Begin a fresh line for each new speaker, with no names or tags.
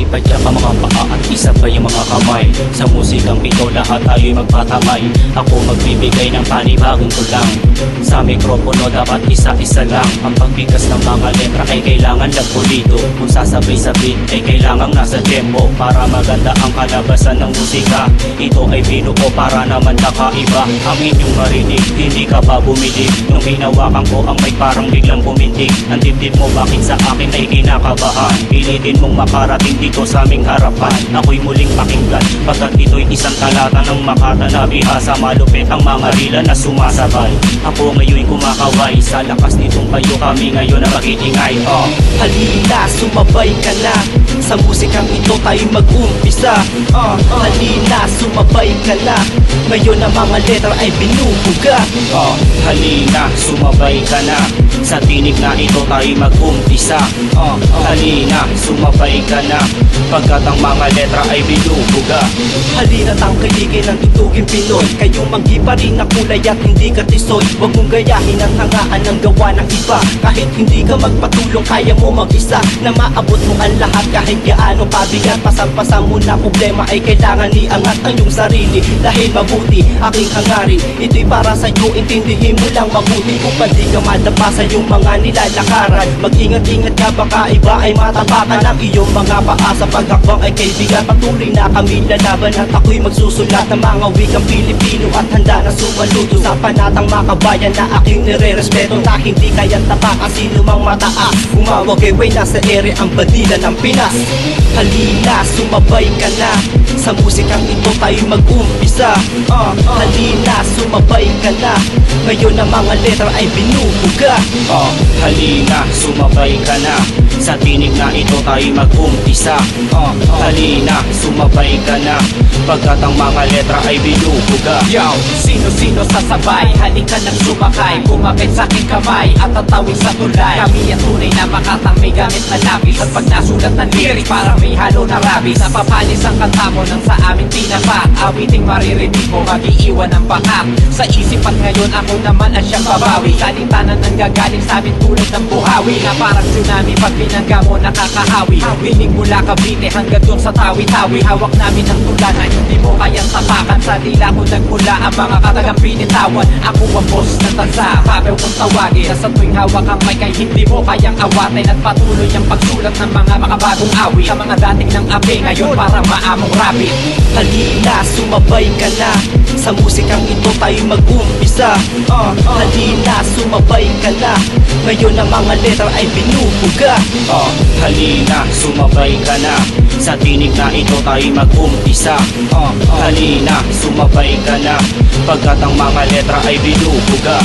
Ipadyak ang mga paa at isabay ang mga kamay. Sa musikang ito lahat tayo'y magpatamay. Ako magbibigay ng panibagong tulang. Sa mikropono dapat isa-isa lang. Ang pagbigas ng mga letra ay kailangan lang pulido. Kung sasabay-sabay ay kailangan nasa tempo. Para maganda ang kalabasan ng musika. Ito ay binuo para naman nakaiba. Ang inyong marinig, hindi ka ba bumili? Nung hinawakan ko ang mic parang biglang pumintig. Ang dibdib mo bakit sa akin ay kinakabahan? Pilitin mong makarating dito sa aming harapan. Ako'y muling pakinggan pagkat ito'y isang talata ng Makata na bihasa. Malupit ang mga rila na sumasabay. Ako ngayon'y kumakaway. Sa lakas nitong kayo kami ngayon na mag-iingay.
Halina, sumabay ka na. Sa musikang ito tayo mag-umpisa. Halina, sumabay ka na. Ngayon ang mga letra ay binubuga.
Halina, sumabay ka na. Sa tinig na ito tayo mag-umpisa. Halina, sumabay ka na. Pagkat ang mga letra ay binubuga.
Halina, tangkiligin ang tutugin Pinoy. Kayong manggiba rin na kulay at hindi ka tisoy. Huwag mong gayahin ang hangaan ng gawa ng iba. Kahit hindi ka magpatulong, kaya mo mag-isa. Na maabot mo ang lahat kahit gaano pabigat. Pasampasan mo na problema ay kailangan iangat ang iyong sarili. Dahil mabuti aking hangarin, ito'y para sa'yo, intindihin mo lang mabuti. Kung pandi ka madapa sa iyong mga nilalakaran, mag-ingat-ingat ka baka iba ay matapakan ang iyong mga paa. Sa paghakbang ay kaibigan, patuloy na kami lalaban. At ako'y magsusulat ng mga wikang Pilipino at handa na sumaluto sa panatang makabayan na aking nire-respeto. Na hindi kayang tapakan sino mang mataas. Umawag ay way nasa ere ang bandila ng Pinas. Halina, sumabay ka na. Sa musikang ito tayo mag-umpisa. Halina, sumabay ka na. Ngayon ang mga letra ay binubuga.
Halina, sumabay ka na. Sa tinig na ito tayo mag-umpisa. Halina, sumabay ka na. Pagkat ang mga letra ay binubuga.
Yo, sino-sino sasabay? Halika nang sumakay. Kumapit sa aking kamay at tatawid sa tulay. Kami ang tunay na Makatang may gamit na lapis. At pag nasulat ng lyrics parang may halo na rabis. Napapalis ang kanta mo nang sa amin tinapak. Awiting maririnig mo mag-iiwan ng bakat. Sa isip at ngayon ako naman ang siyang babawi. Salitanan ang gagaling sa amin tulad ng buhawi. Na parang tsunami pag binangga mo nakakahawi. Binig mula Cavite hanggang doon sa Tawi-Tawi. Hawak namin ang tulanan, hindi mo kayang tapakan. Sa dila ko nagmula ang mga katagang binitawan. Ako ang boss ng tansa, papaw kong tawagin. Sa tuwing hawak ang mic ay hindi mo kayang awatin. At patuloy ang pagsulat ng mga makabagong awi. Sa mga dating ng api ngayon para maamong rapid.
Halina, sumabay ka na. Sa musikang ito tayo mag-umpisa. Halina, sumabay ka na. Ngayon ang mga letra ay binubuga.
Halina, sumabay ka na. Sa tinig na ito tayo mag-umpisa. Halina, sumabay ka na. Pagkat ang mga letra ay binubuga.